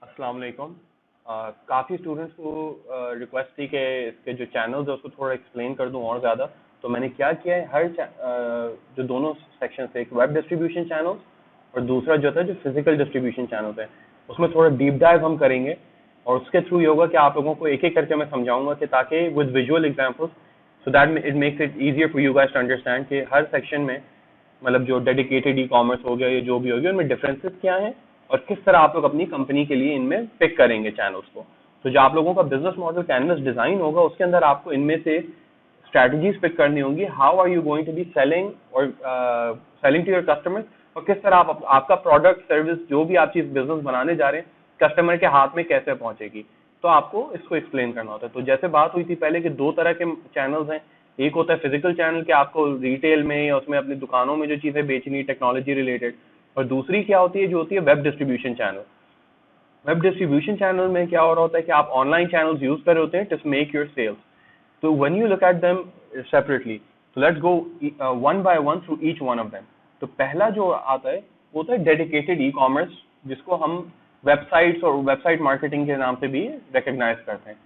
अस्सलाम वालेकुम। काफ़ी स्टूडेंट्स को रिक्वेस्ट थी कि इसके जो चैनल्स है उसको थोड़ा एक्सप्लेन कर दूं और ज़्यादा। तो मैंने क्या किया है, जो दोनों सेक्शन है, एक वेब डिस्ट्रीब्यूशन चैनल्स और दूसरा जो था जो फिजिकल डिस्ट्रीब्यूशन चैनल्स है, उसमें थोड़ा डीप डाइव हम करेंगे। और उसके थ्रू ये होगा कि आप लोगों को एक एक करके मैं समझाऊंगा कि ताकि with visual examples, so that it makes it easier for you guys to understand कि हर सेक्शन में मतलब जो डेडिकेटेड ई कॉमर्स हो गया या जो भी हो गया, उनमें डिफरेंसेस क्या हैं और किस तरह आप लोग अपनी कंपनी के लिए इनमें पिक करेंगे चैनल्स को। तो जो आप लोगों का बिजनेस मॉडल कैनवस डिजाइन होगा, उसके अंदर आपको इनमें से स्ट्रैटेजीज पिक करनी होंगी। How are you going to be selling और सेलिंग टू योर कस्टमर, और किस तरह आप आपका प्रोडक्ट सर्विस जो भी आप चीज बिजनेस बनाने जा रहे हैं कस्टमर के हाथ में कैसे पहुंचेगी। तो आपको इसको एक्सप्लेन करना होता है। तो जैसे बात हुई थी पहले कि दो तरह के चैनल्स हैं। एक होता है फिजिकल चैनल कि आपको रिटेल में या उसमें अपनी दुकानों में जो चीजें बेचनी टेक्नोलॉजी रिलेटेड, और दूसरी क्या होती है जो होती है web distribution channel. Web distribution channel में क्या हो रहा होता है कि आप ऑनलाइन चैनल्स यूज कर रहे होते हैं टू मेक योर सेल्स। तो when you look at them separately, तो let's go one by one through each one of them. तो पहला जो आता है वो होता है डेडिकेटेड ई कॉमर्स, जिसको हम वेबसाइट्स और वेबसाइट मार्केटिंग के नाम से भी रिकग्नाइज करते हैं।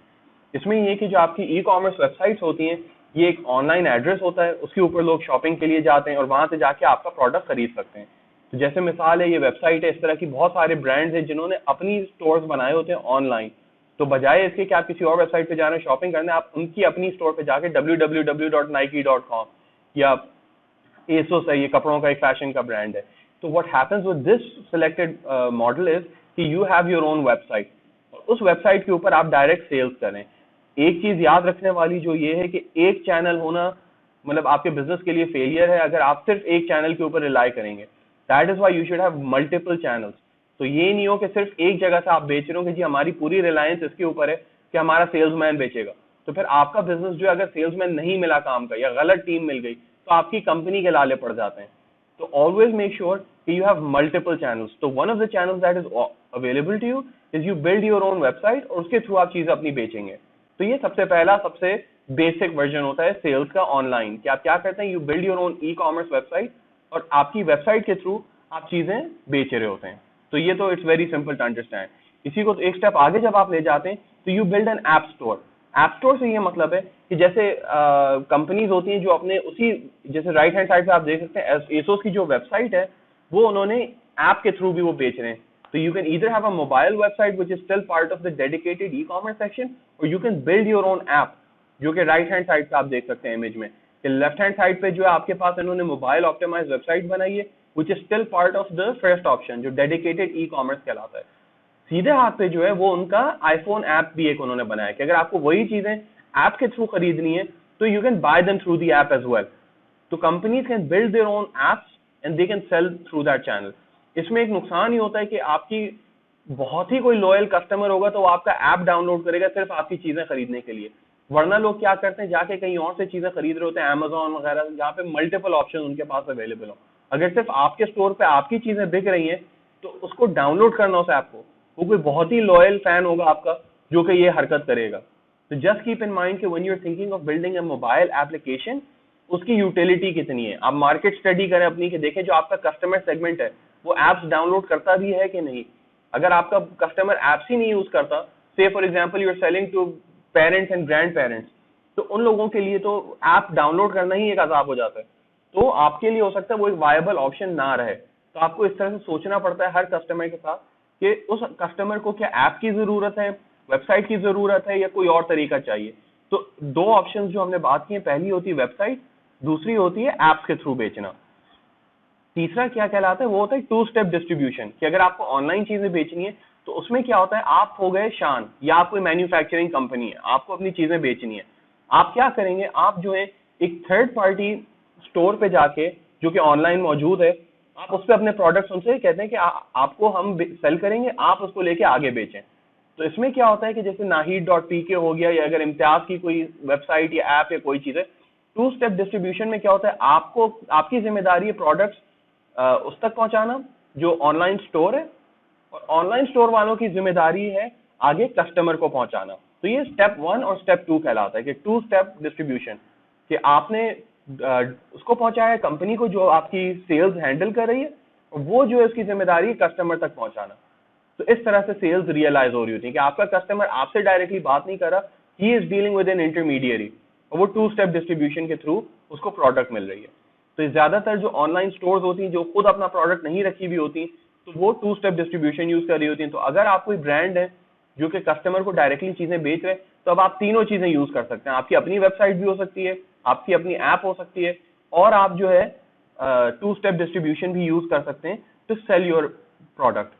इसमें ये कि जो आपकी ई कॉमर्स वेबसाइट्स होती हैं, ये एक ऑनलाइन एड्रेस होता है, उसके ऊपर लोग शॉपिंग के लिए जाते हैं और वहां से जाके आपका प्रोडक्ट खरीद सकते हैं। तो जैसे मिसाल है, ये वेबसाइट है, इस तरह की बहुत सारे ब्रांड्स हैं जिन्होंने अपनी स्टोर्स बनाए होते हैं ऑनलाइन। तो बजाय इसके कि आप किसी और वेबसाइट पे जा रहे हैं शॉपिंग करने, आप उनकी अपनी स्टोर पे जाके www.nike.com या एसोस है, ये कपड़ों का एक फैशन का ब्रांड है। तो what happens with this selected model is कि you have your own website, उस वेबसाइट के ऊपर आप डायरेक्ट सेल्स करें। एक चीज याद रखने वाली जो ये है कि एक चैनल होना मतलब आपके बिजनेस के लिए फेलियर है अगर आप सिर्फ एक चैनल के ऊपर रिलाई करेंगे। That is why you should have multiple channels. तो ये नहीं हो कि सिर्फ एक जगह से आप बेच रहे हो कि जी हमारी पूरी रिलायंस इसके ऊपर है कि हमारा सेल्समैन बेचेगा। तो फिर आपका बिजनेस जो है, अगर सेल्समैन नहीं मिला काम का या गलत टीम मिल गई, तो आपकी कंपनी के लाले पड़ जाते हैं। तो ऑलवेज मेक श्योर कि यू हैव मल्टीपल चैनल्स। तो one of the channels that is available to you is you build your own website, और उसके थ्रू आप चीजें अपनी बेचेंगे। तो ये सबसे पहला सबसे बेसिक वर्जन होता है सेल्स का ऑनलाइन, कि आप क्या करते हैं, you build your own e commerce website और आपकी वेबसाइट के थ्रू आप चीजें बेच रहे होते हैं। तो ये तो it's very simple to understand. इसी को तो एक स्टेप आगे जब आप ले जाते हैं तो you build an app store. App store से ये मतलब है कि जैसे कंपनीज होती हैं जो अपने उसी, जैसे राइट हैंड साइड पे आप देख सकते हैं एसोस की जो वेबसाइट है, वो उन्होंने ऐप के थ्रू भी वो बेच रहे हैं। तो you can either have a mobile website which is still part of the dedicated e commerce section, और you can build your own app, जो कि राइट हैंड साइड पे आप देख सकते हैं इमेज में। कि लेफ्ट हैंड साइड पे जो है आपके पास इन्होंने मोबाइल ऑप्टिमाइज वेबसाइट बनाई है, विच is still part of the first option जो डेडिकेटेड ई कॉमर्स कहलाता है। सीधे हाथ पे जो है वो उनका आईफोन ऐप भी एक उन्होंने बनाया कि अगर आपको वही चीजें ऐप के थ्रू खरीदनी है तो you can buy them through the app as well. तो companies can build their own apps and they can sell through that channel. इसमें एक नुकसान ही होता है कि आपकी बहुत ही कोई लॉयल कस्टमर होगा तो वो आपका ऐप डाउनलोड करेगा सिर्फ आपकी चीजें खरीदने के लिए। वरना लोग क्या करते हैं, जाके कहीं और से चीजें खरीद रहे होते हैं, अमेजोन वगैरह, जहाँ पे मल्टीपल ऑप्शन उनके पास अवेलेबल हो। अगर सिर्फ आपके स्टोर पे आपकी चीजें बिक रही हैं तो उसको डाउनलोड करना उस ऐप को, वो कोई बहुत ही लॉयल फैन होगा आपका जो कि ये हरकत करेगा। तो जस्ट कीप इन माइंड कि when you are thinking of building a mobile application, उसकी यूटिलिटी कितनी है। आप मार्केट स्टडी करें अपनी, कि देखें जो आपका कस्टमर सेगमेंट है वो एप्स डाउनलोड करता भी है कि नहीं। अगर आपका कस्टमर एप्स ही नहीं यूज करता, say for example you are selling to parents and grandparents, तो उन लोगों के लिए तो ऐप डाउनलोड करना ही एक अजाब हो जाता है। तो आपके लिए हो सकता है वो एक वायबल ऑप्शन ना रहे। तो आपको इस तरह से सोचना पड़ता है हर कस्टमर के साथ कि उस कस्टमर को क्या ऐप की जरूरत है, वेबसाइट की जरूरत है, या कोई और तरीका चाहिए। तो दो ऑप्शंस जो हमने बात की है, पहली होती है वेबसाइट, दूसरी होती है ऐप्स के थ्रू बेचना। तीसरा क्या कहलाता है, वो होता है टू स्टेप डिस्ट्रीब्यूशन, कि अगर आपको ऑनलाइन चीजें बेचनी है तो उसमें क्या होता है, आप हो गए शान या आप कोई मैन्युफैक्चरिंग कंपनी है, आपको अपनी चीजें बेचनी है। आप क्या करेंगे, आप जो है एक थर्ड पार्टी स्टोर पे जाके, जो कि ऑनलाइन मौजूद है, आप उस पर अपने प्रोडक्ट्स उनसे कहते हैं कि आपको हम सेल करेंगे, आप उसको लेके आगे बेचें। तो इसमें क्या होता है कि जैसे नाहीद.pk हो गया, या अगर इम्तियाज की कोई वेबसाइट या ऐप या कोई चीज है, टू स्टेप डिस्ट्रीब्यूशन में क्या होता है, आपको आपकी जिम्मेदारी है प्रोडक्ट्स उस तक पहुंचाना जो ऑनलाइन स्टोर है, और ऑनलाइन स्टोर वालों की जिम्मेदारी है आगे कस्टमर को पहुंचाना। तो ये स्टेप 1 और स्टेप 2 कहलाता है कि टू स्टेप डिस्ट्रीब्यूशन, कि आपने उसको पहुंचाया कंपनी को जो आपकी सेल्स हैंडल कर रही है, और वो जो है उसकी जिम्मेदारी है कस्टमर तक पहुंचाना। तो इस तरह से सेल्स रियलाइज हो रही होती है कि आपका कस्टमर आपसे डायरेक्टली बात नहीं कर रहा, he is dealing with N intermediary, और वो 2 स्टेप डिस्ट्रीब्यूशन के थ्रू उसको प्रोडक्ट मिल रही है। तो ज्यादातर जो ऑनलाइन स्टोर्स होती हैं जो खुद अपना प्रोडक्ट नहीं रखी हुई होती, तो वो 2 स्टेप डिस्ट्रीब्यूशन यूज कर रही होती हैं। तो अगर आप कोई ब्रांड है जो कि कस्टमर को डायरेक्टली चीजें बेच रहे हैं, तो अब आप तीनों चीजें यूज कर सकते हैं। आपकी अपनी वेबसाइट भी हो सकती है, आपकी अपनी ऐप हो सकती है, और आप जो है 2 स्टेप डिस्ट्रीब्यूशन भी यूज कर सकते हैं to sell your product.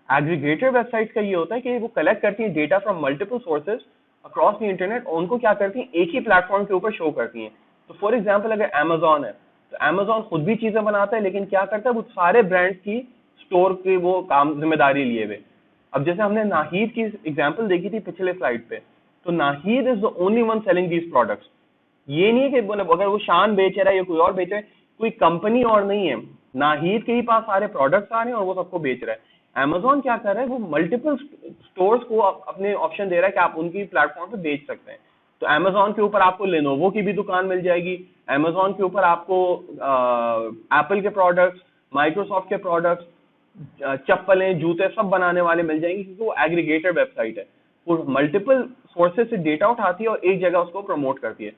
Aggregator website का ये होता है कि वो कलेक्ट करती है data from multiple sources across the internet, और उनको क्या करती हैं, एक ही प्लेटफॉर्म के ऊपर शो करती हैं। तो फॉर एग्जांपल अगर Amazon है, तो Amazon खुद भी चीजें बनाता है, लेकिन क्या करता है, वो सारे ब्रांड्स की स्टोर की वो काम जिम्मेदारी लिए हुए। अब जैसे हमने नाहीद की एग्जांपल देखी थी पिछले स्लाइड पे, तो Nahid is the only one selling these products. ये नहीं है कि अगर वो शान बेच रहा है या कोई और बेच रहा है, कोई कंपनी और नहीं है, नाहीद के ही पास सारे प्रोडक्ट्स आ रहे हैं और वो सबको बेच रहा है। Amazon क्या कर रहा है, वो मल्टीपल स्टोर्स को अपने ऑप्शन दे रहा है कि आप उनकी प्लेटफॉर्म पे बेच सकते हैं। तो Amazon के ऊपर आपको लेनोवो की भी दुकान मिल जाएगी, Amazon के ऊपर आपको एप्पल के प्रोडक्ट्स, माइक्रोसॉफ्ट के प्रोडक्ट्स, चप्पलें, जूते सब बनाने वाले मिल जाएंगे, क्योंकि वो एग्रीगेटर वेबसाइट है। वो मल्टीपल सोर्सेज से डेटा उठाती है और एक जगह उसको प्रमोट करती है।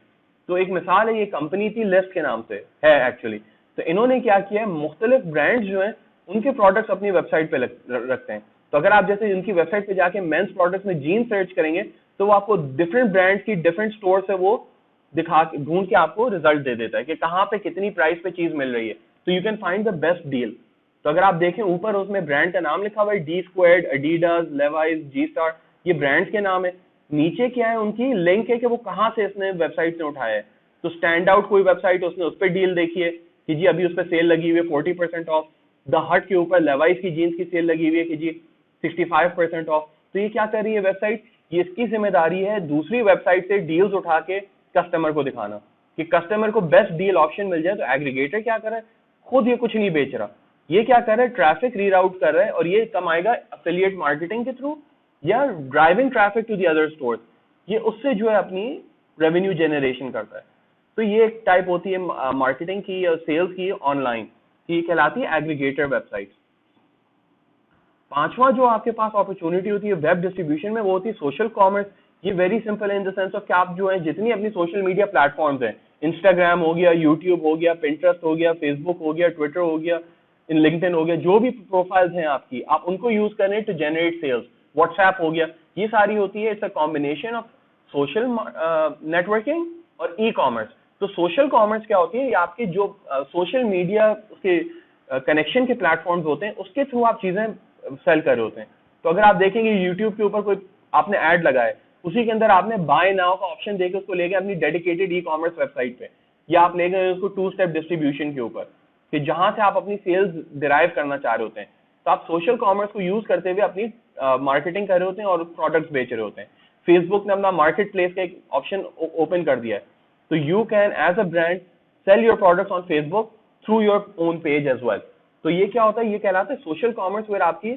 तो एक मिसाल है, ये कंपनी थी लिस्ट के नाम से है एक्चुअली। तो इन्होंने क्या किया है, मुख्तलिफ ब्रांड्स जो हैं उनके प्रोडक्ट्स अपनी वेबसाइट पे रखते हैं। तो अगर आप जैसे उनकी वेबसाइट पे जाके मेंस प्रोडक्ट्स में जीन सर्च करेंगे, तो वो आपको डिफरेंट ब्रांड्स की डिफरेंट स्टोर से वो ढूंढ के आपको रिजल्ट दे देता है कि कहाँ पे कितनी प्राइस पे चीज मिल रही है। तो you can find the best deal. तो अगर आप देखें ऊपर उसमें ब्रांड का नाम लिखा हुआ है, डी स्क्वायर्ड, एडिडास, लेवाइस, जी स्टार, ये ब्रांड्स के नाम है। नीचे क्या है, उनकी लिंक है कि वो कहाँ से इसने वेबसाइट से उठाया है। तो स्टैंड आउट कोई वेबसाइट, उसने उस पर डील देखी है कि जी अभी उस पर सेल लगी हुई है 40% ऑफ। द हट के ऊपर लेवाइस की जीन्स की सेल लगी हुई है कि जी 65% ऑफ। तो ये क्या कर रही है वेबसाइट, ये इसकी जिम्मेदारी है दूसरी वेबसाइट से डील्स उठा के कस्टमर को दिखाना कि कस्टमर को बेस्ट डील ऑप्शन मिल जाए। तो एग्रीगेटर क्या कर रहा है, खुद ये कुछ नहीं बेच रहा, ये क्या कर रहा है, ट्रैफिक रीराउट कर रहा है, और ये कमाएगा एफिलिएट मार्केटिंग के थ्रू या driving traffic to the other stores. ये उससे जो है अपनी रेवेन्यू जनरेशन करता है। तो ये एक टाइप होती है मार्केटिंग की या सेल्स की ऑनलाइन, की कहलाती है एग्रीगेटर वेबसाइट। पांचवा जो आपके पास अपॉर्चुनिटी होती है वेब डिस्ट्रीब्यूशन में, वो होती है सोशल कॉमर्स। ये वेरी सिंपल है इन द सेंस ऑफ कि आप जो है जितनी अपनी सोशल मीडिया प्लेटफॉर्म्स हैं, इंस्टाग्राम हो गया, यूट्यूब हो गया, पिंटरेस्ट हो गया, फेसबुक हो गया, ट्विटर हो गया, इन लिंक्डइन हो गया, जो भी प्रोफाइल्स हैं आपकी, आप उनको यूज करें टू जनरेट सेल्स। व्हाट्सएप हो गया, ये सारी होती है, it's a combination of social networking और ई कॉमर्स। तो सोशल कॉमर्स क्या होती है, ये आपके जो सोशल मीडिया के कनेक्शन के प्लेटफॉर्म्स होते हैं, उसके थ्रू आप चीजें सेल कर रहे होते हैं। तो अगर आप देखेंगे यूट्यूब के ऊपर कोई आपने ऐड लगाए, उसी के अंदर आपने बाय नाउ का ऑप्शन देके उसको लेके अपनी डेडिकेटेड ई कॉमर्स वेबसाइट पे, या आप ले गए उसको 2 स्टेप डिस्ट्रीब्यूशन के ऊपर कि जहां से आप अपनी सेल्स डिराइव करना चाह रहे होते हैं। तो आप सोशल कॉमर्स को यूज करते हुए अपनी मार्केटिंग कर रहे होते हैं और प्रोडक्ट्स बेच रहे होते हैं। फेसबुक ने अपना मार्केट प्लेस का एक ऑप्शन ओपन कर दिया है, तो you can as a brand sell your products on Facebook through your own page as well. तो ये क्या होता है, ये कहलाता है सोशल कॉमर्स, वेयर आपकी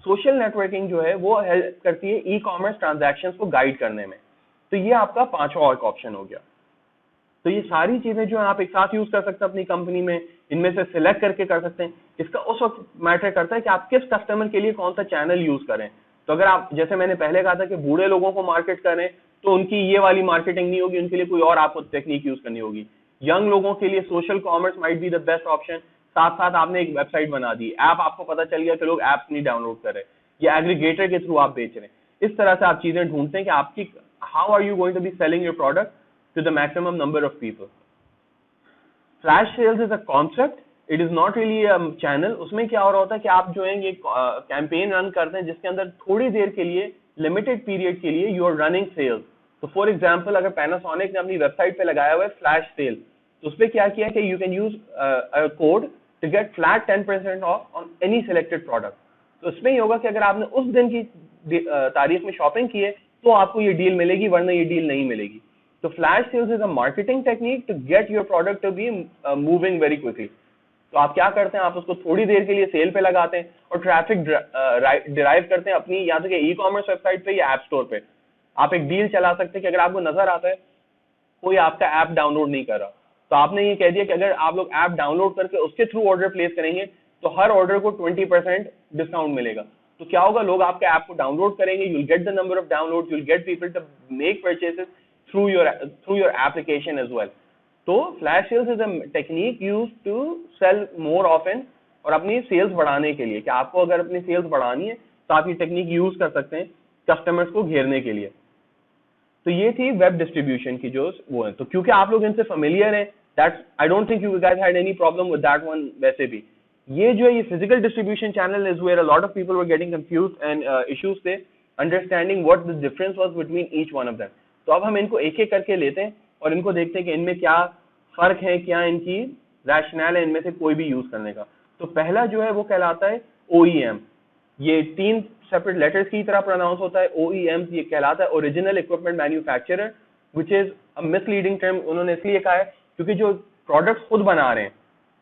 सोशल नेटवर्किंग जो है वो हेल्प करती है ई कॉमर्स ट्रांजैक्शंस को गाइड करने में। तो ये आपका पांचवा और ऑप्शन हो गया। तो ये सारी चीजें जो है आप एक साथ यूज कर सकते हैं अपनी कंपनी में, इनमें से सिलेक्ट करके कर सकते हैं। इसका उस वक्त मैटर करता है कि आप किस कस्टमर के लिए कौन सा चैनल यूज करें। तो अगर आप, जैसे मैंने पहले कहा था कि बूढ़े लोगों को मार्केट करें, तो उनकी ये वाली मार्केटिंग नहीं होगी, उनके लिए कोई और आपको टेक्निक यूज करनी होगी। यंग लोगों के लिए social commerce might be the best option. साथ साथ आपने एक वेबसाइट बना दी, ऐप आपको पता चल गया कि लोग ऐप नहीं डाउनलोड कर रहे, या एग्रीगेटर के थ्रू आप बेच रहे हैं। इस तरह से आप चीजें ढूंढते हैं कि आपकी how are you going to be selling your product to the maximum number of people. Flash sales is a concept, it is not really a channel. उसमें क्या हो रहा होता है कि आप जो है ये कैंपेन रन करते हैं जिसके अंदर थोड़ी देर के लिए, लिमिटेड पीरियड के लिए यू आर रनिंग सेल्स। तो फॉर एग्जांपल अगर पैनासोनिक ने अपनी वेबसाइट पे लगाया हुआ है फ्लैश सेल, तो उसपे क्या किया है कि you can use a code to get flat 10% off on any selected product. तो इसमें ये होगा कि अगर आपने उस दिन की तारीख में शॉपिंग की है तो आपको ये डील मिलेगी, वरना ये डील नहीं मिलेगी। तो flash sales is a marketing technique to get your product to be moving very quickly. तो आप क्या करते हैं, आप उसको थोड़ी देर के लिए सेल पे लगाते हैं और ट्रैफिक डिराइव करते हैं अपनी या तो ई कॉमर्स वेबसाइट पे या ऐप स्टोर पे। आप एक डील चला सकते हैं कि अगर आपको नजर आता है कोई आपका ऐप डाउनलोड नहीं कर रहा, तो आपने ये कह दिया कि अगर आप लोग ऐप डाउनलोड करके उसके थ्रू ऑर्डर प्लेस करेंगे तो हर ऑर्डर को 20% डिस्काउंट मिलेगा। तो क्या होगा, लोग आपके ऐप को डाउनलोड करेंगे, you'll get the number of download, you'll get people to make purchases through your application as well. तो flash sales is a technique use to sell more often और अपनी सेल्स बढ़ाने के लिए, कि आपको अगर अपनी सेल्स बढ़ानी है तो आप ये टेक्निक यूज कर सकते हैं कस्टमर्स को घेरने के लिए। तो ये थी वेब डिस्ट्रीब्यूशन की जो वो है। तो क्योंकि आप लोग इनसे फेमिलियर हैं, that's I don't think you guys had any problem with that one. वैसे भी ये जो है ये physical distribution channel is where a lot of people were getting confused and issues थे understanding what the difference was between each one of them. तो अब हम इनको एक एक करके लेते हैं और इनको देखते हैं कि इनमें क्या फर्क है, क्या इनकी रैशनल है इनमें से कोई भी यूज करने का। तो पहला जो है वो कहलाता है OEM। ये 3 सेपरेट लेटर्स की तरह प्रोनाउंस होता है OEM। ये कहलाता है original equipment manufacturer, which is a misleading term. उन्होंने इसलिए कहा है क्योंकि जो प्रोडक्ट्स खुद बना रहे हैं,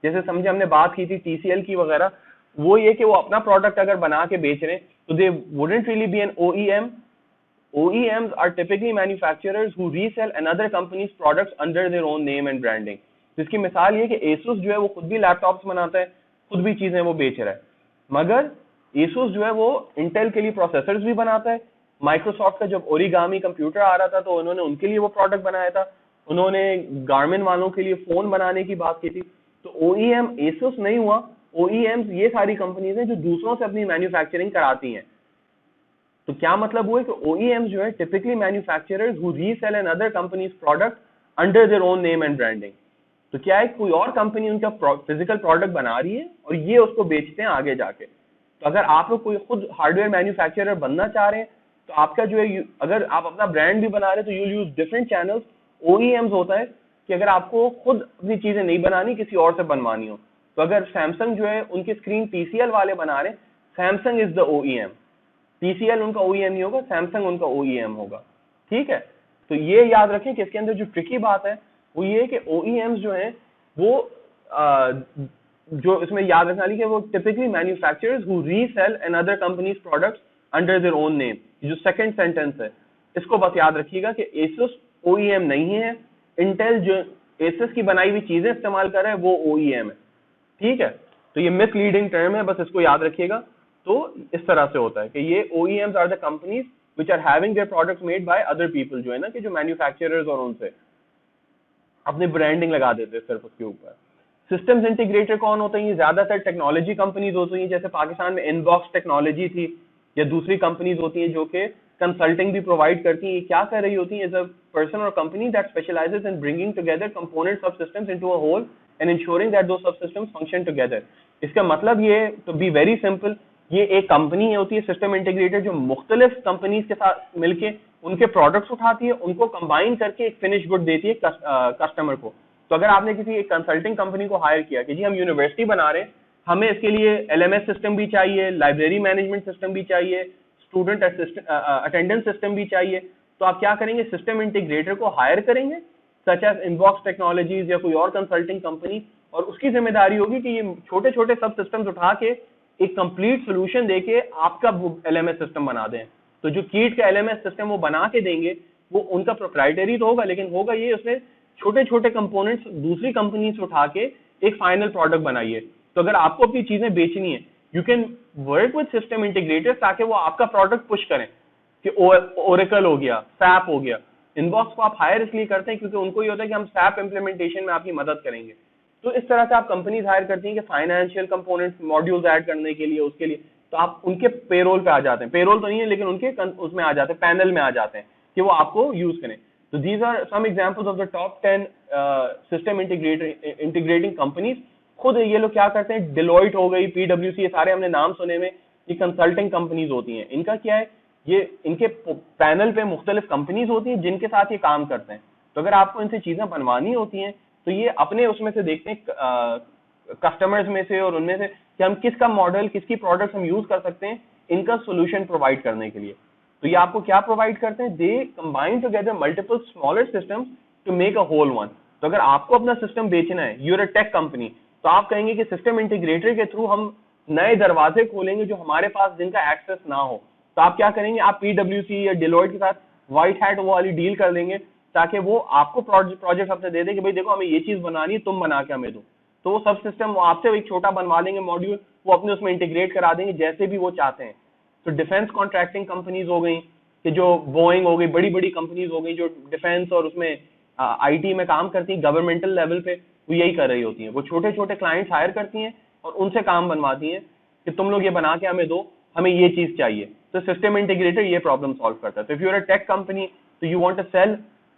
जैसे समझे हमने बात की थी TCL की वगैरह, वो ये कि वो अपना प्रोडक्ट अगर बना के बेच रहे हैं तो they wouldn't really be an OEM। OEMs are typically manufacturers who resell another company's products under their own name and branding। जिसकी मिसाल ये कि Asus जो है वो खुद भी लैपटॉप्स बनाता है, खुद भी चीजें वो बेच रहा है, मगर Asus जो है वो Intel के लिए प्रोसेसर्स भी बनाता है। माइक्रोसॉफ्ट का जब ओरिगामी कंप्यूटर आ रहा था तो उन्होंने उनके लिए वो प्रोडक्ट बनाया था। उन्होंने गार्मिन वालों के लिए फोन बनाने की बात की थी। तो OEM Asus नहीं हुआ, OEMs ये सारी कंपनीज हैं जो दूसरों से अपनी मैन्युफैक्चरिंग कराती हैं। तो क्या मतलब हुआ कि OEMs जो है typically manufacturers who resell an other companies product under their own name and branding. तो क्या है, कोई और कंपनी उनका फिजिकल प्रोडक्ट बना रही है और ये उसको बेचते हैं आगे जाके। तो अगर आप लोग कोई खुद हार्डवेयर मैन्युफैक्चरर बनना चाह रहे हैं तो आपका जो है, अगर आप अपना ब्रांड भी बना रहे हैं तो you'll use different channels. OEMs होता है कि अगर आपको खुद अपनी चीजें नहीं बनानी, किसी और से बनवानी हो, तो अगर सैमसंग जो है उनकी स्क्रीन TCL वाले बना रहे हैं, Samsung is the OEM। TCL उनका OEM नहीं होगा, सैमसंग उनका OEM होगा। ठीक है, तो ये याद रखें कि इसके अंदर जो ट्रिकी बात है वो ये है कि OEMs जो है वो जो इसमें याद रखने वाली कि वो typically manufacturers who resale another companies products under their own name. जो सेकंड सेंटेंस है इसको बस याद रखिएगा कि Asus OEM नहीं है, Intel जो Asus की बनाई हुई चीजें इस्तेमाल कर रहा है वो OEM है। ठीक है, तो ये मिसलीडिंग टर्म है, बस इसको याद रखिएगा। तो इस तरह से होता है कि ये OEMs are the companies which are having their products made by other people, जो है ना कि जो मैन्युफैक्चरर्स और उनसे अपनी ब्रांडिंग लगा देते हैं सिर्फ उसके ऊपर। सिस्टम्स इंटीग्रेटर कौन होते हैं? ये ज्यादातर टेक्नोलॉजी कंपनीज होती हैं, जैसे पाकिस्तान में इनबॉक्स टेक्नोलॉजी थी, या दूसरी कंपनीज होती हैं जो कि कंसल्टिंग भी प्रोवाइड करती हैं। ये क्या कर रही होती हैं? एज अ पर्सन और company that specializes in bringing together component subsystems into a whole and ensuring that those सब सिस्टम्स फंक्शन टुगेदर। इसका मतलब ये, टू बी वेरी सिंपल, ये एक कंपनी होती है सिस्टम इंटीग्रेटर जो मुख्तलिफ कंपनीज के साथ मिलके उनके प्रोडक्ट्स उठाती है, उनको कंबाइन करके एक फिनिश गुड देती है कस्टमर को। तो अगर आपने किसी एक कंसल्टिंग कंपनी को हायर किया कि जी हम यूनिवर्सिटी बना रहे हैं, हमें इसके लिए LMS सिस्टम भी चाहिए, लाइब्रेरी मैनेजमेंट सिस्टम भी चाहिए, स्टूडेंट अटेंडेंस सिस्टम भी चाहिए, तो आप क्या करेंगे? सिस्टम इंटीग्रेटर को हायर करेंगे सच एज इनबॉक्स टेक्नोलॉजीज या कोई और कंसल्टिंग कंपनी, और उसकी जिम्मेदारी होगी कि ये छोटे छोटे सब सिस्टम्स उठा के एक कंप्लीट सोल्यूशन देके आपका LMS सिस्टम बना दें। तो जो कीट का LMS सिस्टम वो बना के देंगे वो उनका प्रोप्राइटरी तो होगा, लेकिन होगा ये उसमें छोटे छोटे कंपोनेंट्स दूसरी कंपनी से उठा के एक फाइनल प्रोडक्ट बनाइए। तो अगर आपको अपनी चीजें बेचनी है, you can work with system integrators ताकि वो आपका प्रोडक्ट पुश करें, कि ओरेकल हो गया, सैप हो गया। इनबॉक्स को आप हायर इसलिए करते हैं क्योंकि उनको ये होता है कि हम सैप इंप्लीमेंटेशन में आपकी मदद करेंगे। तो इस तरह से आप कंपनीज हायर करती हैं कि फाइनेंशियल कंपोनेंट्स मॉड्यूल्स ऐड करने के लिए, उसके लिए तो आप उनके पेरोल पे आ जाते हैं। पेरोल तो नहीं है लेकिन उनके उसमें आ जाते हैं, पैनल में आ जाते हैं कि वो आपको यूज करें। तो these are some examples of the top 10 system integrating companies. खुद ये लोग क्या करते हैं, डिलॉइट हो गई, PwC, ये सारे हमने नाम सुने में, ये कंसल्टिंग कंपनीज होती हैं। इनका क्या है, ये इनके पैनल पे मुख्तलिफ कंपनीज होती हैं जिनके साथ ये काम करते हैं। तो अगर आपको इनसे चीजें बनवानी होती हैं तो ये अपने उसमें से देखते हैं कस्टमर्स में से और उनमें से कि हम किसका मॉडल, किसकी प्रोडक्ट्स हम यूज कर सकते हैं इनका सोल्यूशन प्रोवाइड करने के लिए। तो ये आपको क्या प्रोवाइड करते हैं? They combine together multiple smaller systems to make a whole one. तो अगर आपको अपना सिस्टम बेचना है, यूर अ टेक कंपनी, तो आप कहेंगे कि सिस्टम इंटीग्रेटर के थ्रू हम नए दरवाजे खोलेंगे जो हमारे पास जिनका एक्सेस ना हो। तो आप क्या करेंगे? आप PwC या डिलॉइट के साथ व्हाइट हैट वो वाली डील कर देंगे ताकि वो आपको प्रोजेक्ट अपने दे दे कि भाई देखो हमें ये चीज बनानी है, तुम बना के हमें दो। तो वो सब सिस्टम आपसे एक छोटा बनवा लेंगे मॉड्यूल, वो अपने उसमें इंटीग्रेट करा देंगे जैसे भी वो चाहते हैं। तो डिफेंस कॉन्ट्रैक्टिंग कंपनीज हो गई, कि जो बोइंग हो गई, बड़ी बड़ी कंपनीज हो गई जो डिफेंस और उसमें आईटी में काम करती हैं गवर्नमेंटल लेवल पे, वो यही कर रही होती हैं। वो छोटे छोटे क्लाइंट्स हायर करती हैं और उनसे काम बनवाती हैं कि तुम लोग ये बना के हमें दो, हमें ये चीज चाहिए। तो सिस्टम इंटीग्रेटर ये प्रॉब्लम सॉल्व करता है। तो if you are a tech company, तो you want to sell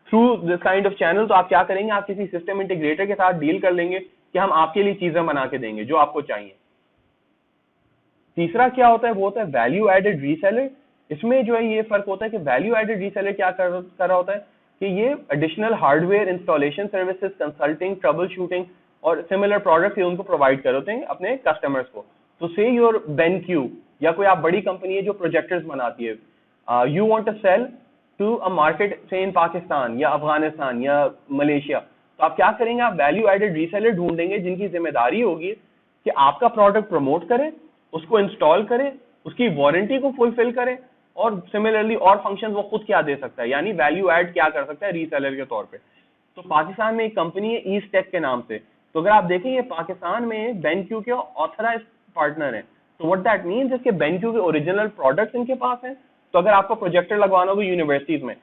through this kind of channel, तो आप क्या करेंगे, आप किसी सिस्टम इंटीग्रेटर के साथ डील कर लेंगे कि हम आपके लिए चीजें बना के देंगे जो आपको चाहिए। तीसरा क्या होता है, वो होता है वैल्यू एडेड रीसेलर। इसमें जो है ये फर्क होता है कि वैल्यू एडेड रीसेलर क्या कर रहा होता है कि ये additional hardware installation services, consulting, trouble shooting और सिमिलर प्रोडक्ट्स ये उनको प्रोवाइड कर होते हैं अपने कस्टमर्स को। तो से योर BenQ या कोई आप बड़ी कंपनी है जो प्रोजेक्टर्स बनाती है, you want to sell to a market say in Pakistan या अफगानिस्तान या मलेशिया, तो आप क्या करेंगे, आप वैल्यू एडेड रीसेलर ढूंढेंगे जिनकी जिम्मेदारी होगी कि आपका प्रोडक्ट प्रमोट करें, उसको इंस्टॉल करें, उसकी वारंटी को फुलफिल करें, और सिमिलरली और फंक्शन वो खुद क्या दे सकता है, यानी वैल्यू ऐड क्या कर सकता है रीसेलर के तौर पे। तो पाकिस्तान में एक कंपनी है ईस्ट टेक के नाम से, तो अगर आप देखें ये पाकिस्तान में BenQ के ऑथराइज्ड पार्टनर है। तो व्हाट दैट मींस इसके BenQ के ओरिजिनल प्रोडक्ट्स इनके पास हैं। तो अगर आपको प्रोजेक्टर लगवाना होगा यूनिवर्सिटीज में,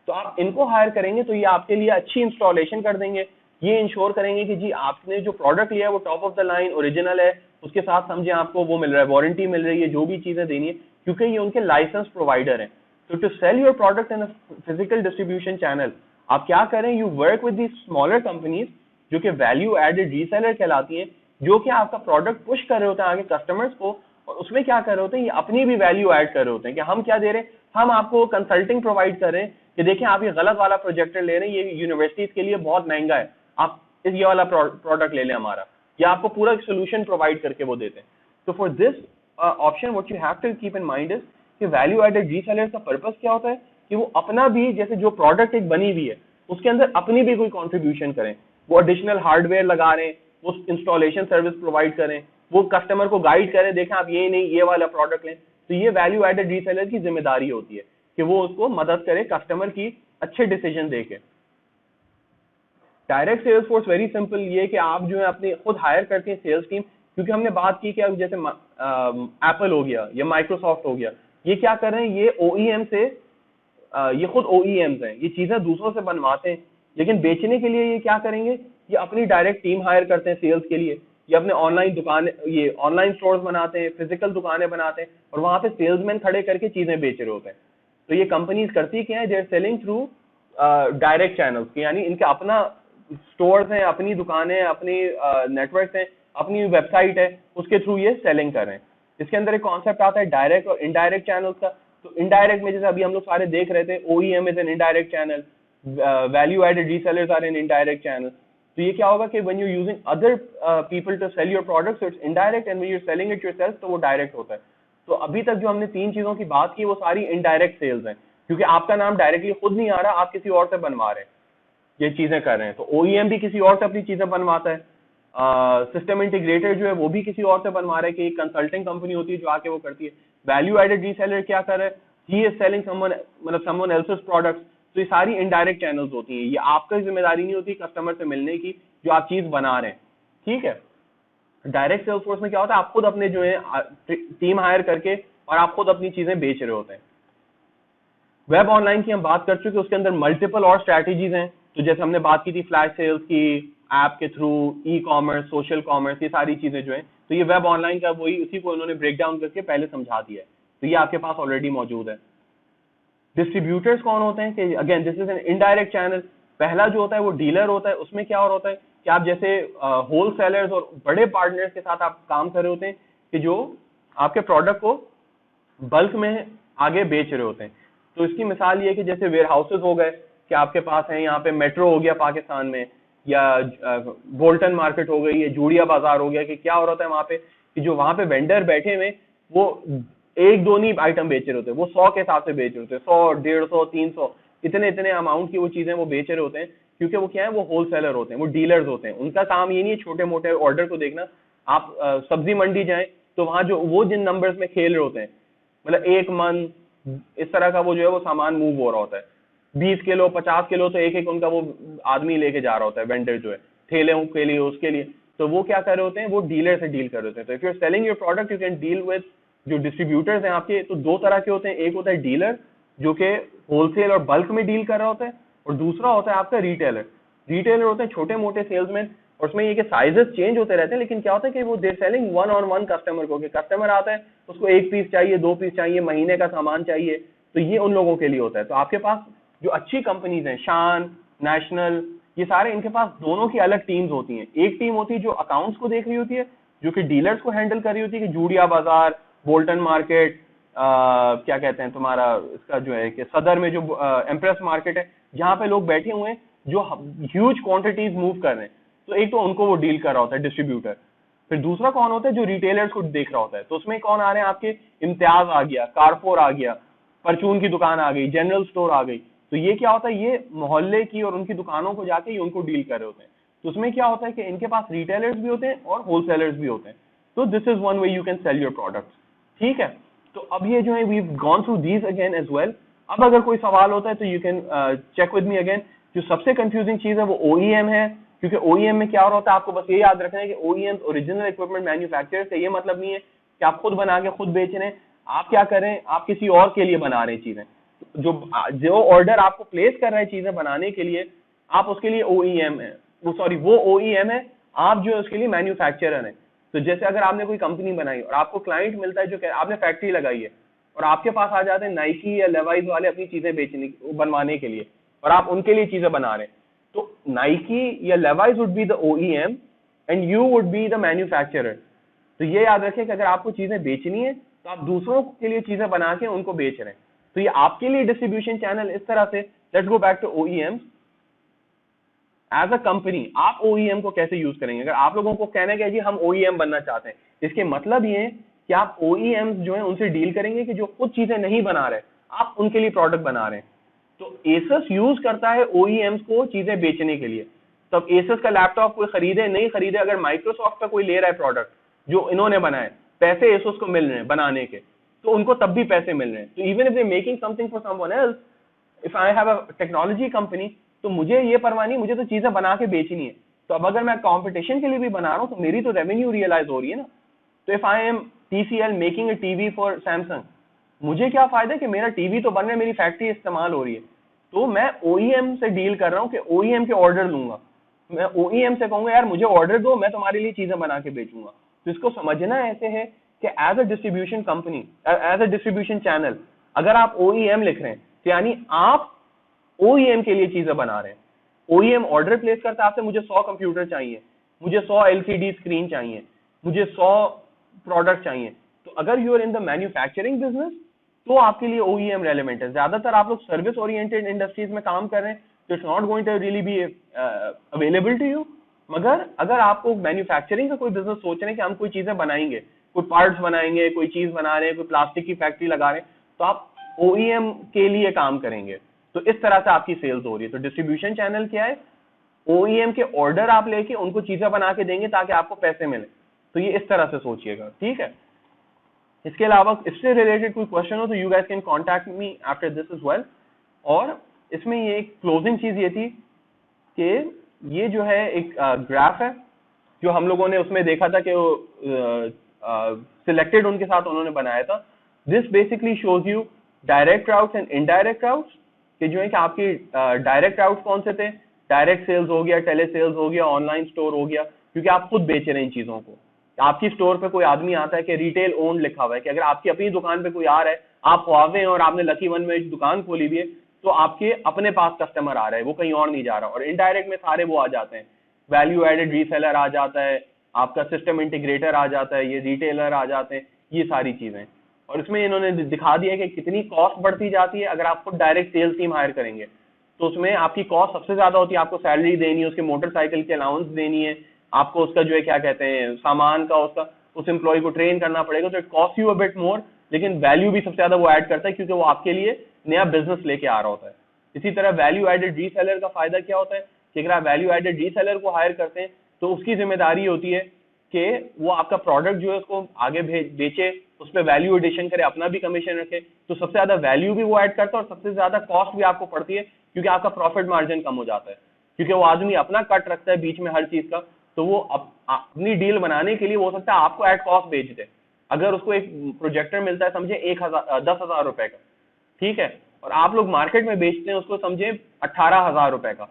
तो आप इनको हायर करेंगे तो ये आपके लिए अच्छी इंस्टॉलेशन कर देंगे, ये इंश्योर करेंगे कि जी आपने जो प्रोडक्ट लिया है वो top of the line original है, उसके साथ समझे आपको वो मिल रहा है, वारंटी मिल रही है, जो भी चीजें देनी है, क्योंकि ये उनके लाइसेंस प्रोवाइडर हैं। तो to sell your product in a physical distribution channel, आप क्या करें, you work with the smaller companies जो कि वैल्यू एडेड रीसेलर कहलाती हैं, जो कि आपका प्रोडक्ट पुश कर रहे होते हैं आगे कस्टमर्स को, और उसमें क्या कर रहे होते हैं, ये अपनी भी वैल्यू ऐड कर रहे होते हैं कि हम क्या दे रहे हैं, हम आपको कंसल्टिंग प्रोवाइड कर रहे हैं कि देखिए आप ये गलत वाला प्रोजेक्टर ले रहे हैं, ये यूनिवर्सिटीज के लिए बहुत महंगा है, आप इस ये वाला प्रोडक्ट ले लें हमारा, या आपको पूरा सोल्यूशन प्रोवाइड करके वो देते हैं। तो for this option what you have to keep in mind is कि वैल्यू एडेड रीसेलर का पर्पस क्या होता है कि वो अपना भी, जैसे जो प्रोडक्ट एक बनी हुई है उसके अंदर अपनी भी कोई कंट्रीब्यूशन करें, वो एडिशनल हार्डवेयर लगा रहे हैं, वो इंस्टॉलेशन सर्विस प्रोवाइड करें, वो कस्टमर को गाइड करें, देखें आप ये नहीं ये वाला प्रोडक्ट लें। तो ये वैल्यू एडेड रीसेलर की जिम्मेदारी होती है कि वो उसको मदद करे कस्टमर की अच्छे डिसीजन देके। Direct sales force very simple, ये कि आप जो है अपने खुद हायर करते हैं सेल्स टीम, क्योंकि हमने बात की कि अब जैसे एप्पल हो गया या माइक्रोसॉफ्ट हो गया, ये क्या कर रहे हैं, ये OEM से ये खुद OEMs हैं, ये चीजें दूसरों से बनवाते हैं, लेकिन बेचने के लिए ये क्या करेंगे, ये अपनी डायरेक्ट टीम हायर करते हैं सेल्स के लिए, ये अपने ऑनलाइन दुकान, ये ऑनलाइन स्टोर्स बनाते हैं, फिजिकल दुकानें बनाते हैं, और वहां पे सेल्समैन खड़े करके चीजें बेच रहे होते हैं। तो ये कंपनीज करती क्या है, they are selling through direct channels, यानी इनके अपना स्टोर्स हैं, अपनी दुकानें, अपनी नेटवर्क हैं, अपनी वेबसाइट है, उसके थ्रू ये सेलिंग कर रहे हैं। इसके अंदर एक कॉन्सेप्ट आता है डायरेक्ट और इनडायरेक्ट चैनल्स का। तो इनडायरेक्ट में जैसे अभी हम लोग सारे देख रहे थे, OEM is an indirect channel, value added resellers are an indirect channel. तो ये क्या होगा कि when you using other people to sell your products, it's indirect, and when you are selling it yourself तो वो डायरेक्ट होता है। तो अभी तक जो हमने 3 चीजों की बात की वो सारी इनडायरेक्ट सेल्स हैं, क्योंकि आपका नाम डायरेक्टली खुद नहीं आ रहा, आप किसी और से बनवा रहे हैं, ये चीजें कर रहे हैं। तो OEM भी किसी और से अपनी चीजें बनवाता है, सिस्टम इंटीग्रेटर जो है वो भी किसी और से बनवा रहा है, कि एक कंसल्टिंग कंपनी होती है जो आके वो करती है। वैल्यू एडेड रीसेलर क्या कर रहा है, he is selling someone else's products. तो ये सारी इनडायरेक्ट चैनल्स होती हैं, ये आपका जिम्मेदारी नहीं होती कस्टमर से मिलने की जो आप चीज बना रहे हैं, ठीक है। डायरेक्ट सेल्स फोर्स में क्या होता है, आप खुद अपने जो है टीम हायर करके और आप खुद अपनी चीजें बेच रहे होते हैं। वेब ऑनलाइन की हम बात कर चुके, उसके अंदर मल्टीपल और स्ट्रैटेजीज हैं। तो जैसे हमने बात की थी फ्लैश सेल्स की, ऐप के through, e commerce, social commerce, ये सारी चीजें जो है, तो ये वेब ऑनलाइन का वही, उसी को उन्होंने ब्रेक डाउन करके पहले समझा दिया है, तो ये आपके पास ऑलरेडी मौजूद है। डिस्ट्रीब्यूटर्स कौन होते हैं, कि again this is an indirect channel. पहला जो होता है वो डीलर होता है, उसमें क्या होता है कि आप जैसे होल सेलर्स और बड़े पार्टनर्स के साथ आप काम कर रहे होते हैं, कि जो आपके प्रोडक्ट को बल्क में आगे बेच रहे होते हैं। तो इसकी मिसाल ये है कि जैसे वेयर हाउसेज हो गए, कि आपके पास है यहाँ पे मेट्रो हो गया पाकिस्तान में, या बोल्टन मार्केट हो गई, या जूड़िया बाजार हो गया, कि क्या हो रहा है वहां पे, कि जो वहां पे वेंडर बैठे हुए वो एक दो नहीं आइटम बेच रहे होते, वो 100 के हिसाब से बेच रहे होते हैं, 100, 150, 300, इतने इतने अमाउंट की वो चीजें वो बेच रहे होते हैं, क्योंकि वो क्या है, वो होलसेलर होते हैं, वो डीलर्स होते हैं। उनका काम ये नहीं है छोटे मोटे ऑर्डर को देखना। आप सब्जी मंडी जाएं तो वहां जो वो जिन नंबर्स में खेल रहे होते हैं, मतलब 1 मन इस तरह का वो जो है वो सामान मूव हो रहा होता है, 20 किलो 50 किलो, तो एक एक उनका वो आदमी लेके जा रहा होता है, वेंडर जो है, ठेले के लिए, उसके लिए। तो वो क्या कर रहे होते हैं, वो डीलर से डील कर रहे होते हैं। तो if you are selling your product you can deal with जो डिस्ट्रीब्यूटर्स हैं आपके, तो दो तरह के होते हैं, एक होता है डीलर जो कि होलसेल और बल्क में डील कर रहा होता है, और दूसरा होता है आपका रिटेलर। रिटेलर होते हैं छोटे मोटे सेल्समैन, और उसमें ये कि साइजेस चेंज होते रहते हैं, लेकिन क्या होता है कि वो they're selling one on one customer को, कि कस्टमर आता है उसको 1 पीस चाहिए, 2 पीस चाहिए, महीने का सामान चाहिए, तो ये उन लोगों के लिए होता है। तो आपके पास जो अच्छी कंपनीज हैं, शान, नेशनल, ये सारे, इनके पास दोनों की अलग टीम्स होती हैं। एक टीम होती है जो अकाउंट्स को देख रही होती है, जो कि डीलर्स को हैंडल कर रही होती है, कि जूड़िया बाजार, बोल्टन मार्केट, क्या कहते हैं तुम्हारा इसका जो है कि सदर में जो एम्प्रेस मार्केट है, जहां पे लोग बैठे हुए हैं जो ह्यूज क्वांटिटीज मूव कर रहे हैं, तो एक तो उनको वो डील कर रहा होता है डिस्ट्रीब्यूटर। फिर दूसरा कौन होता है, जो रिटेलर्स को देख रहा होता है। तो उसमें कौन आ रहे हैं आपके, इम्तियाज आ गया, कारफोर आ गया, परचून की दुकान आ गई, जनरल स्टोर आ गई। तो ये क्या होता है, ये मोहल्ले की और उनकी दुकानों को जाके ये उनको डील कर रहे होते हैं। तो उसमें क्या होता है कि इनके पास रिटेलर्स भी होते हैं और होलसेलर्स भी होते हैं। तो this is one way you can sell your products, ठीक है। तो अब ये जो है we gone through these again as well. अब अगर कोई सवाल होता है तो you can check with me again. जो सबसे कंफ्यूजिंग चीज है वो OEM है, क्योंकि OEM में क्या हो रहा होता है, आपको बस ये याद रखना है कि OEM ओरिजिनल इक्विपमेंट मैन्युफैक्चरर से ये मतलब नहीं है कि आप खुद बना के खुद बेच रहे हैं। आप क्या करें, आप किसी और के लिए बना रहे हैं चीजें। जो जो ऑर्डर आपको प्लेस कर रहे हैं चीजें बनाने के लिए, आप उसके लिए OEM है, वो OEM है, आप जो है उसके लिए मैन्युफैक्चरर है। तो जैसे अगर आपने कोई कंपनी बनाई और आपको क्लाइंट मिलता है, जो आपने फैक्ट्री लगाई है और आपके पास आ जाते हैं नाइकी या लेवाइज वाले अपनी चीजें बेचने बनवाने के लिए, और आप उनके लिए चीजें बना रहे हैं, तो नाइकी या Levi's would be the OEM and you would be the manufacturer. तो ये याद रखें कि अगर आपको चीजें बेचनी है तो आप दूसरों के लिए चीजें बना के उनको बेच रहे हैं। तो ये आपके लिए डिस्ट्रीब्यूशन चैनल इस तरह से। Let's go back to OEM। As a company आप OEM को कैसे यूज करेंगे। अगर आप लोगों को कहना है कि जी हम OEM बनना चाहते हैं, इसके मतलब ये कि आप OEMs जो है उनसे डील करेंगे कि जो खुद चीजें नहीं बना रहे, आप उनके लिए प्रोडक्ट बना रहे हैं। तो एसस यूज करता है OEMs को चीजें बेचने के लिए। तब एसस का लैपटॉप कोई खरीदे नहीं खरीदे, अगर माइक्रोसॉफ्ट का कोई ले रहा है प्रोडक्ट जो इन्होंने बनाए, पैसे एसस को मिल रहे हैं बनाने के, तो उनको तब भी पैसे मिल रहे हैं। तो even if they making something for someone else, if I have a technology company, तो मुझे ये परवाह नहीं, मुझे तो चीजें बना के बेचनी है। तो अब अगर मैं कंपटीशन के लिए भी बना रहा हूँ तो मेरी तो रेवेन्यू रियलाइज हो रही है ना। तो if I am TCL making a TV for Samsung, मुझे क्या फायदा है कि मेरा टीवी तो बन रहा है, मेरी फैक्ट्री इस्तेमाल हो रही है। तो मैं OEM से डील कर रहा हूँ कि OEM के ऑर्डर लूंगा। मैं OEM से कहूंगा यार मुझे ऑर्डर दो, मैं तुम्हारे लिए चीजें बना के बेचूंगा। तो इसको समझना ऐसे है कि as a distribution company, as a distribution channel, अगर आप OEM लिख रहे हैं तो यानी आप OEM के लिए चीजें बना रहे हैं। OEM ऑर्डर प्लेस करता है आपसे, मुझे 100 कंप्यूटर चाहिए, मुझे 100 LCD स्क्रीन चाहिए, मुझे 100 प्रोडक्ट चाहिए। तो अगर you are in the manufacturing business तो आपके लिए OEM रेलेवेंट है। ज्यादातर आप लोग सर्विस ओरिएंटेड इंडस्ट्रीज में काम कर रहे हैं, तो it's not going to really be available to you. मगर अगर आपको मैन्युफैक्चरिंग का कोई बिजनेस सोच रहे हैं कि हम कोई चीजें बनाएंगे, कोई पार्ट्स बनाएंगे, कोई चीज बना रहे हैं, कोई प्लास्टिक की फैक्ट्री लगा रहे हैं, तो आप OEM के लिए काम करेंगे। तो इस तरह से आपकी सेल्स हो रही है। तो डिस्ट्रीब्यूशन चैनल क्या है, OEM के ऑर्डर आप लेके उनको चीजें बना के देंगे ताकि आपको पैसे मिले। तो ये इस तरह से सोचिएगा, ठीक है। इसके अलावा इससे रिलेटेड कोई क्वेश्चन हो तो you guys can contact me after this as well. और इसमें ये एक क्लोजिंग चीज ये थी कि ये जो है एक ग्राफ है जो हम लोगों ने उसमें देखा था कि सिलेक्टेड उनके साथ उन्होंने बनाया था। This basically shows you direct routes and indirect routes, कि जो है कि आपकी डायरेक्ट राउट्स कौन से थे, डायरेक्ट सेल्स हो गया, टेली सेल्स हो गया, ऑनलाइन स्टोर हो गया, क्योंकि आप खुद बेच रहे हैं इन चीजों को। आपकी स्टोर पे कोई आदमी आता है कि रिटेल ओन लिखा हुआ है, कि अगर आपकी अपनी दुकान पे कोई आ रहा है, आप हुआवे हैं और आपने लकी वन में एक दुकान खोली हुई है, तो आपके अपने पास कस्टमर आ रहा है, वो कहीं और नहीं जा रहा। और इनडायरेक्ट में सारे वो आ जाते हैं, वैल्यू एडेड रीसेलर आ जाता है, आपका सिस्टम इंटीग्रेटर आ जाता है, ये रिटेलर आ जाते हैं, ये सारी चीजें। और इसमें इन्होंने दिखा दिया कि कितनी कॉस्ट बढ़ती जाती है अगर आप खुद डायरेक्ट सेल्स टीम हायर करेंगे। तो उसमें आपकी कॉस्ट सबसे ज्यादा होती है, आपको सैलरी देनी है, उसके मोटरसाइकिल की अलाउंस देनी है, आपको उसका जो है क्या कहते हैं सामान का, उसका उस एम्प्लॉय को ट्रेन करना पड़ेगा। तो it cost you a bit more, लेकिन वैल्यू भी सबसे ज्यादा वो ऐड करता है क्योंकि वो आपके लिए नया बिजनेस लेके आ रहा होता है। इसी तरह वैल्यू एडेड रीसेलर का फायदा क्या होता है कि अगर आप वैल्यू एडेड रीसेलर को हायर करते हैं तो उसकी जिम्मेदारी होती है कि वो आपका प्रोडक्ट जो है उसको आगे बेचे, उस पर वैल्यू एडिशन करे, अपना भी कमीशन रखे। तो सबसे ज्यादा वैल्यू भी वो ऐड करता है और सबसे ज्यादा कॉस्ट भी आपको पड़ती है, क्योंकि आपका प्रॉफिट मार्जिन कम हो जाता है, क्योंकि वो आदमी अपना कट रखता है बीच में हर चीज का। तो वो अपनी डील बनाने के लिए वो हो सकता है आपको एट कॉस्ट बेच दे। अगर उसको एक प्रोजेक्टर मिलता है समझे 10,000 रुपए का, ठीक है, और आप लोग मार्केट में बेचते हैं उसको समझे 18,000 रुपए का,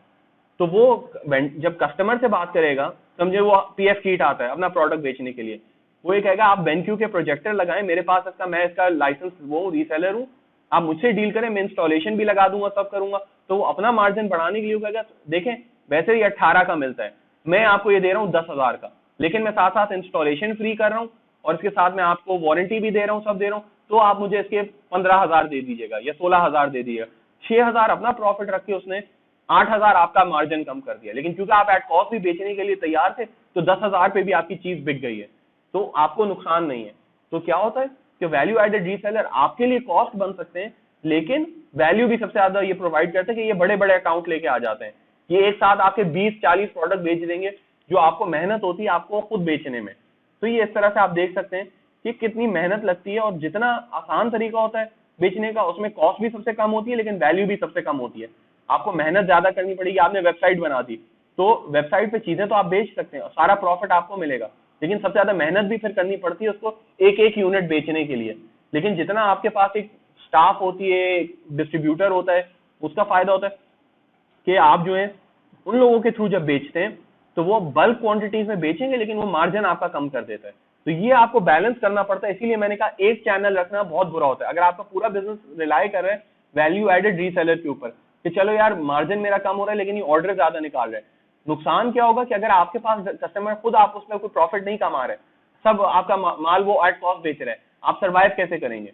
तो वो जब कस्टमर से बात करेगा, समझे वो पीएफ किट आता है अपना प्रोडक्ट बेचने के लिए, वो ये कहेगा आप बेनक्यू के प्रोजेक्टर लगाएं मेरे पास, इसका मैं इसका लाइसेंस वो रीसेलर हूँ, आप मुझसे डील करें, मैं इंस्टॉलेशन भी लगा दूंगा, सब करूंगा। तो वो अपना मार्जिन बढ़ाने के लिए कहेगा देखें वैसे ही 18 का मिलता है, मैं आपको ये दे रहा हूँ 10,000 का, लेकिन मैं साथ साथ इंस्टॉलेशन फ्री कर रहा हूँ और इसके साथ मैं आपको वारंटी भी दे रहा हूँ, सब दे रहा हूँ, तो आप मुझे इसके 15,000 दे दीजिएगा या 16,000 दे दीजिएगा। 6,000 अपना प्रॉफिट रख के उसने 8,000 आपका मार्जिन कम कर दिया, लेकिन क्योंकि आप एट कॉस्ट भी बेचने के लिए तैयार थे तो 10,000 पे भी आपकी चीज बिक गई है, तो आपको नुकसान नहीं है। तो क्या होता है कि वैल्यू एडेड रीसेलर आपके लिए कॉस्ट बन सकते हैं, लेकिन वैल्यू भी सबसे ज्यादा ये प्रोवाइड करते हैं कि ये बड़े बड़े अकाउंट लेके आ जाते हैं, ये एक साथ आपके 20-40 प्रोडक्ट बेच देंगे जो आपको मेहनत होती है आपको खुद बेचने में। तो ये इस तरह से आप देख सकते हैं कि कितनी मेहनत लगती है, और जितना आसान तरीका होता है बेचने का उसमें कॉस्ट भी सबसे कम होती है लेकिन वैल्यू भी सबसे कम होती है। आपको मेहनत ज्यादा करनी पड़ेगी, आपने वेबसाइट बना दी तो वेबसाइट पे चीजें तो आप बेच सकते हैं, सारा प्रॉफिट आपको मिलेगा, लेकिन सबसे ज्यादा मेहनत भी फिर करनी पड़ती है उसको एक एक यूनिट बेचने के लिए। लेकिन जितना आपके पास एक स्टाफ होती है, डिस्ट्रीब्यूटर होता है, उसका फायदा होता है कि आप जो है उन लोगों के थ्रू जब बेचते हैं तो वो बल्क क्वांटिटीज में बेचेंगे लेकिन वो मार्जिन आपका कम कर देता है। तो ये आपको बैलेंस करना पड़ता है, इसीलिए मैंने कहा एक चैनल रखना बहुत बुरा होता है। अगर आपका पूरा बिजनेस रिलाई कर रहा है वैल्यू एडेड रीसेलर के ऊपर कि चलो यार मार्जिन मेरा कम हो रहा है लेकिन ये ऑर्डर ज्यादा निकाल रहे हैं, नुकसान क्या होगा कि अगर आपके पास कस्टमर खुद आप उसमें कोई प्रॉफिट नहीं कमा रहे, सब आपका माल वो एट कॉस्ट बेच रहे हैं, आप सर्वाइव कैसे करेंगे?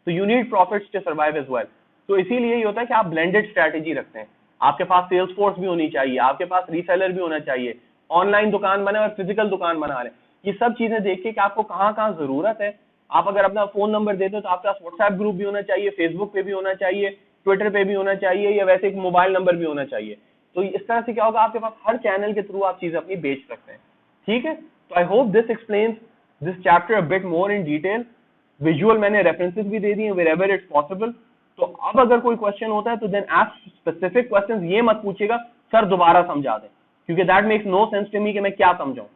तो you need profits to survive as well. तो इसीलिए ये होता है कि आप ब्लेंडेड स्ट्रैटेजी रखते हैं, आपके पास सेल्स फोर्स भी होनी चाहिए, आपके पास रीसेलर भी होना चाहिए, ऑनलाइन दुकान बना और फिजिकल दुकान बना रहे हैं, ये सब चीजें देख के कि आपको कहाँ कहाँ जरूरत है। आप अगर अपना फोन नंबर देते हो तो आपके पास व्हाट्सएप ग्रुप भी होना चाहिए, फेसबुक पे भी होना चाहिए, ट्विटर पे भी होना चाहिए, या वैसे एक मोबाइल नंबर भी होना चाहिए। तो इस तरह से क्या होगा, आपके पास हर चैनल के थ्रू आप चीजें अपनी बेच सकते हैं। ठीक है, तो I hope this explains this chapter a bit more in detail. Visual मैंने रेफरेंसेस भी दे दिए वेरेवर इट्स पॉसिबल। तो अब अगर कोई क्वेश्चन होता है तो देन आस्क स्पेसिफिक क्वेश्चंस, ये मत पूछेगा सर दोबारा समझा दें, क्योंकि that makes no sense to me कि मैं क्या समझाऊं।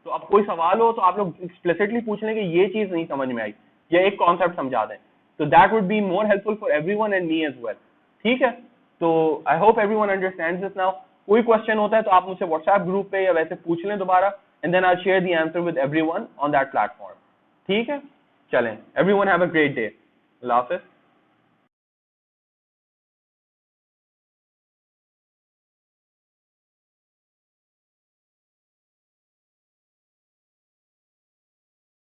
तो अब कोई सवाल हो तो आप लोग एक्सप्लिसिटली पूछ लें कि ये चीज नहीं समझ में आई या एक कॉन्सेप्ट समझा दें, तो that would be more helpful for everyone and me as well. ठीक है, तो I hope everyone understands this now. कोई क्वेश्चन होता है तो आप मुझसे व्हाट्सएप ग्रुप पे या वैसे पूछ लें दोबारा, and then I share the answer with everyone on that platform. ठीक है, चलें, everyone have a great day. अल्लाह हाफिज़।